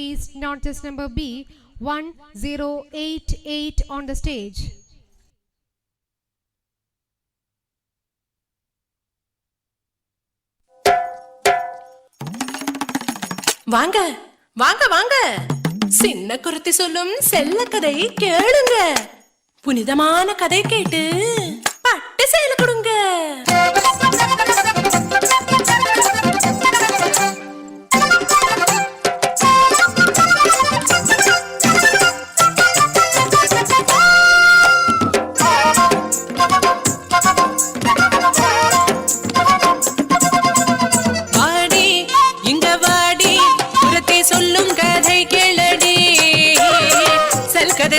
Please note this number B 1088 on the stage. வாங்க வாங்க வாங்க, சின்ன குருத்தி சொல்லும் செல்ல கதை கேளுங்க. புனிதமான கதை கேட்டு பட்டு சேல கொடுங்க.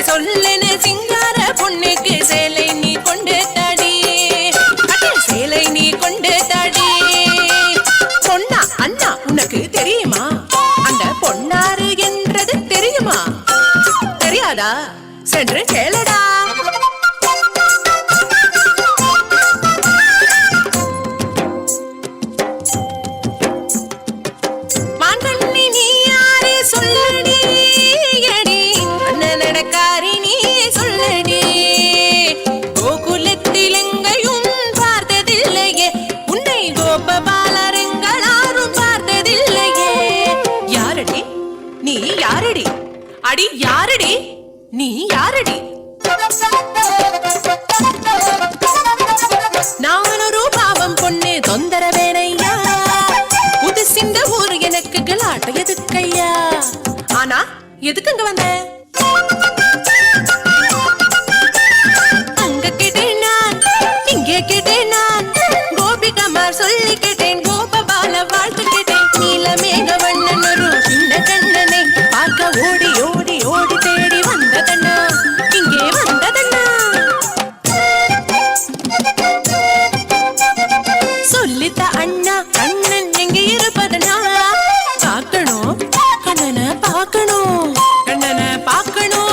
சொல்லன சிங்கார பொண்ணுக்கு சேலை நீ கொண்டு தாடி, சேலை நீ கொண்டு தாடி. பொன்னா அண்ணா உனக்கு தெரியுமா? அந்த பொன்னாரு என்றது தெரியுமா? தெரியாதா? சென்று கேளடா. மாங்கண்ணி நீ யாரு சொல்லடி, அடி யாரடி நீ? யாரடி? நான் ஒரு பாவம் பொண்ணு தொந்தரவேனையா, புது சிந்த ஊர் எனக்கு கலாட்ட எதுக்கையா? ஆனா எதுக்குங்க வந்த? அங்க கேட்டேன் நான், இங்கே கேட்டேன் நான், கோபிகமார் சொல்லி கேட்டேன், கோபபால வாழ்த்து கேட்டேன், நீலமேக வண்ணன் ஒரு சின்ன கண்ணனை பார்க்க ஓடி ஓடி ஓடி தேடி வந்ததண்ணா, இங்கே வந்ததண்ணா. சொல்லித்த அண்ணா கண்ணன் எங்கே இருப்பதனா? பார்க்கணும் கண்ணனை பார்க்கணும், கண்ணனை பார்க்கணும்.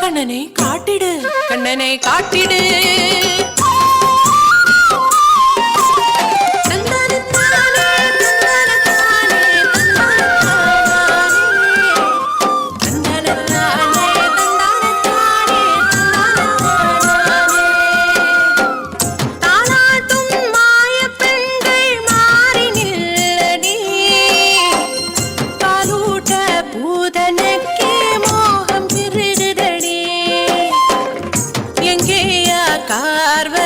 கண்ணனை காட்டிடு, கண்ணனை காட்டிடு. கார்வ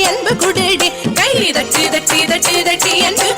அன்பு குடடி கை தட்டி தட்டி தட்டி தட்டி அன்பு